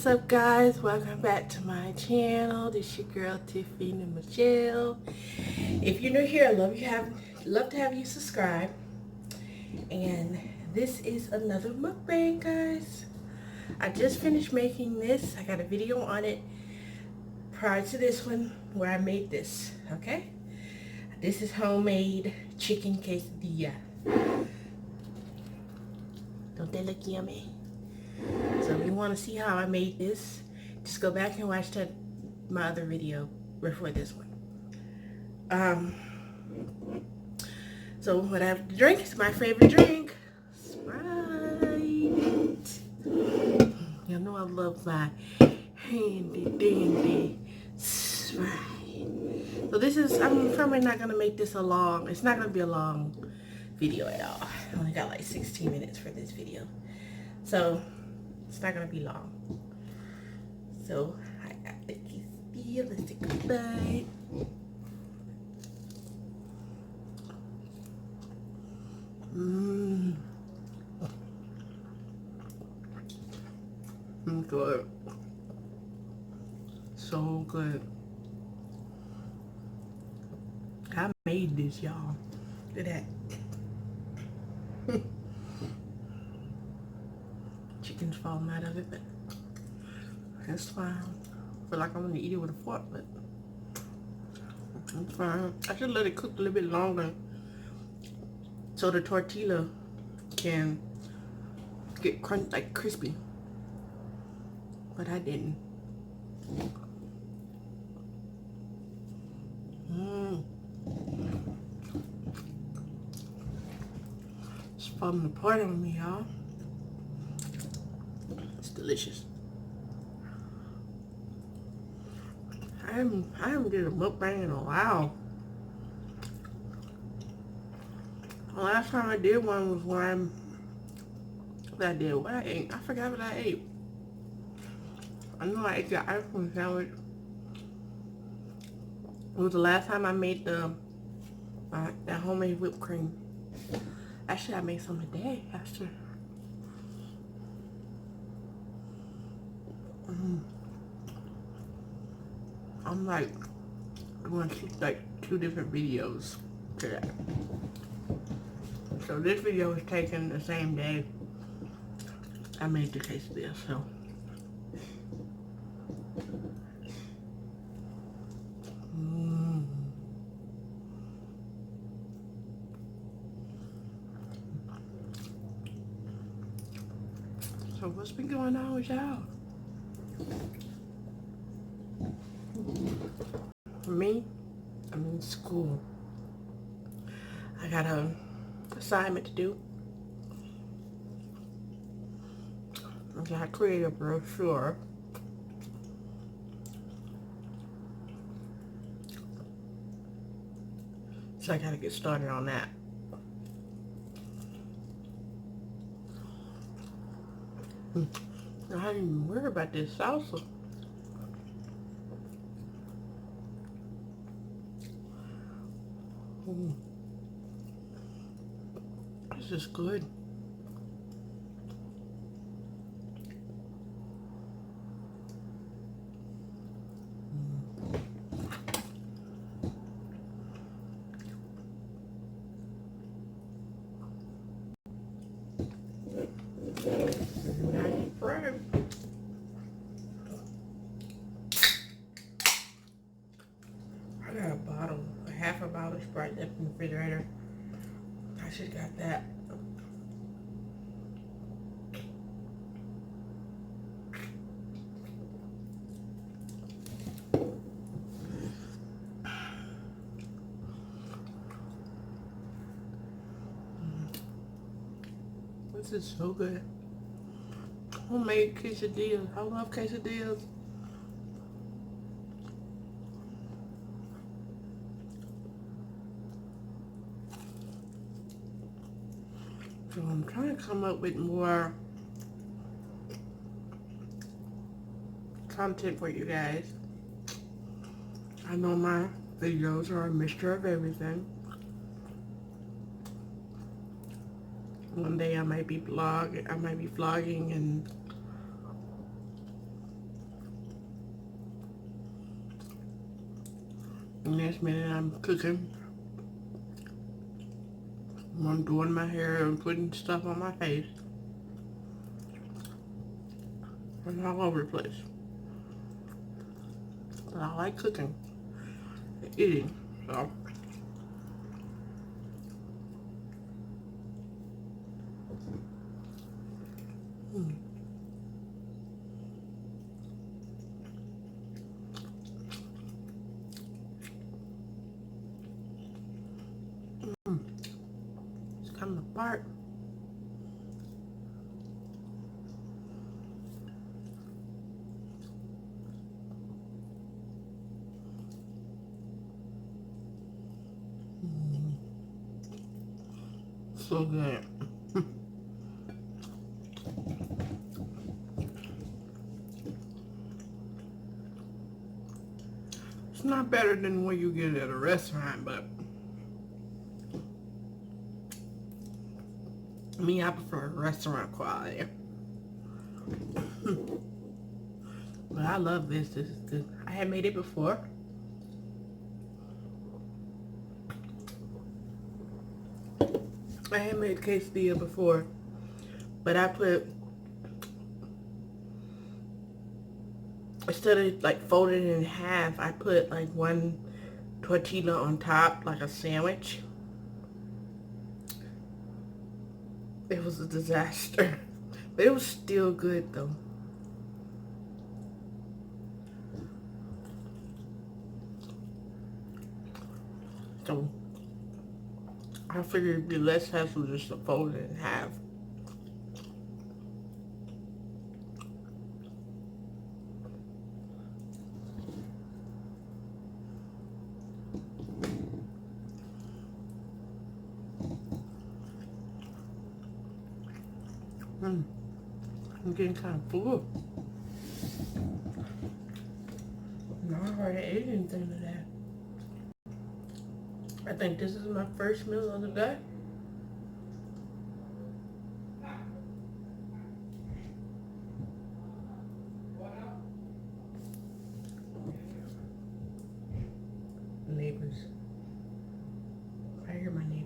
up, guys? Welcome back to my channel. This is your girl Tiffany and Michelle. If you're new here, love to have you subscribe. And this is another mukbang, guys. I just finished making this. I got a video on it prior to this one where I made this. Okay, this is homemade chicken quesadilla. Don't they look yummy? So if you want to see how I made this, just go back and watch my other video before this one. So what I have to drink is my favorite drink, Sprite. You know I love my handy dandy Sprite. So this is, I'm probably not going to make this it's not going to be a long video at all. I only got like 16 minutes for this video. So it's not gonna be long. So I got the quesadilla. Let's take a bite. Good. So good. I made this, y'all. Look at that. Chicken's falling out of it, but that's fine. I feel like I want to eat it with a fork, but it's fine. I should let it cook a little bit longer so the tortilla can get crispy, but I didn't. It's falling apart on me, y'all. It's delicious. I haven't did a mukbang in a while. The last time I did one was when what I ate. I forgot what I ate. I know I ate the ice cream sandwich. It was the last time I made that homemade whipped cream. Actually, I made some today after. I'm like doing two different videos today. So this video was taken the same day I made the quesadilla. So what's been going on with y'all? For me, I'm in school. I got an assignment to do. I gotta create a brochure. So I gotta get started on that. I didn't even worry about this salsa. This is good. Nice bread. I got a half a bottle of Sprite left in the refrigerator. I should have got that. This is so good. Homemade quesadillas. I love quesadillas. So I'm trying to come up with more content for you guys. I know my videos are a mixture of everything. One day I might be vlogging and Next minute I'm cooking. I'm doing my hair and putting stuff on my face. I'm all over the place. But I like cooking and eating, so. It's coming apart. So good. It's not better than what you get at a restaurant, but me, I prefer restaurant quality. But I love this. This is good. I had made it before. I had made quesadilla before, but I put, instead of like folding it in half, I put like one tortilla on top, like a sandwich. It was a disaster, but it was still good though. So I figured it'd be less hassle just to fold it in half. I'm getting kind of full. No, I already ate anything today. I think this is my first meal of the day. Neighbors. I hear my neighbors.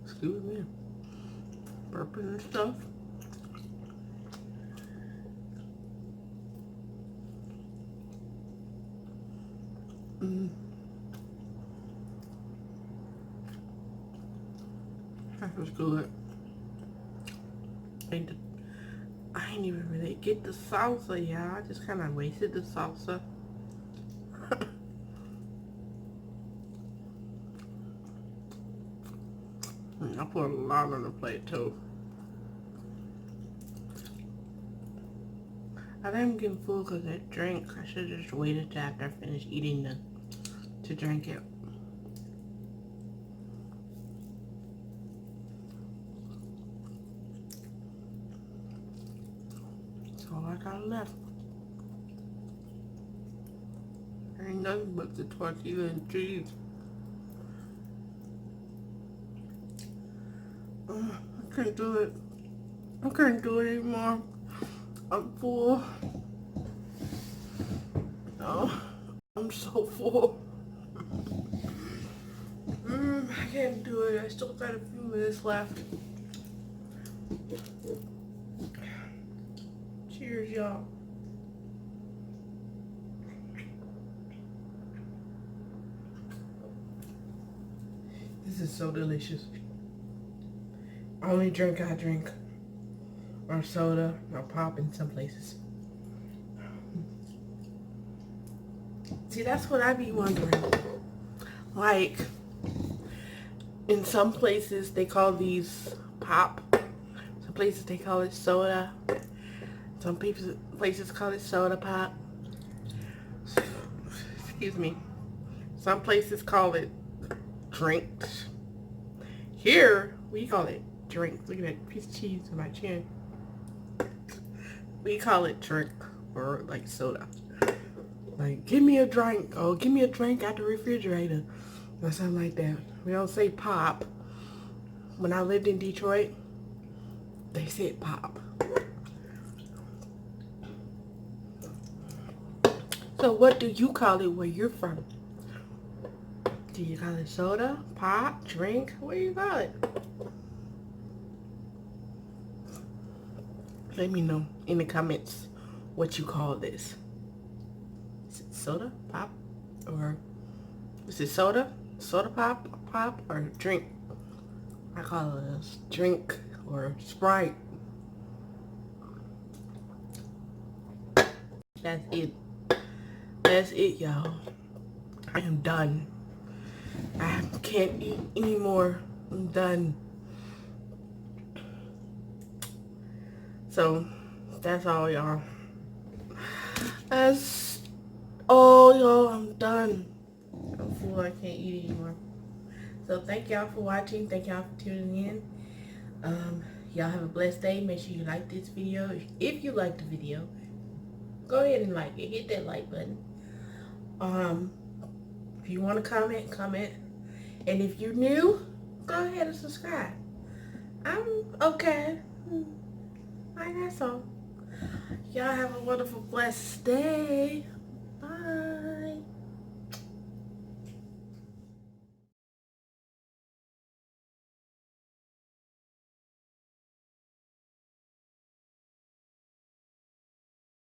Excuse me. Burping and stuff. That was good. I ain't even really get the salsa, y'all. I just kind of wasted the salsa. I put a lot on the plate too. I think I'm getting full because that drink. I should have just waited till after I finished eating to drink it. That's all I got left. There ain't nothing but the tortilla and cheese. I can't do it. I can't do it anymore. I'm full. Oh, I'm so full. I can't do it. I still got a few minutes left. Cheers, y'all. This is so delicious. Only drink I drink or soda or pop in some places. See, that's what I be wondering. Like, in some places they call these pop. Some places they call it soda. Some places call it soda pop. Excuse me. Some places call it drinks. Here, we call it drinks. Look at that piece of cheese on my chin. We call it drink or like soda. Like, give me a drink, or give me a drink out the refrigerator, or something like that. We don't say pop. When I lived in Detroit, they said pop. So what do you call it where you're from? Do you call it soda, pop, drink? What do you call it? Let me know in the comments what you call this. Is it soda, pop, or is it soda, pop, or drink? I call it a drink or Sprite. That's it. That's it, y'all. I am done. I can't eat anymore. I'm done. So, that's all, y'all. That's all, y'all. I'm done. I'm full. I can't eat anymore. So, thank y'all for watching. Thank y'all for tuning in. Y'all have a blessed day. Make sure you like this video. If you like the video, go ahead and like it. Hit that like button. If you want to comment. And if you're new, go ahead and subscribe. I'm okay. I guess so. Y'all have a wonderful, blessed day.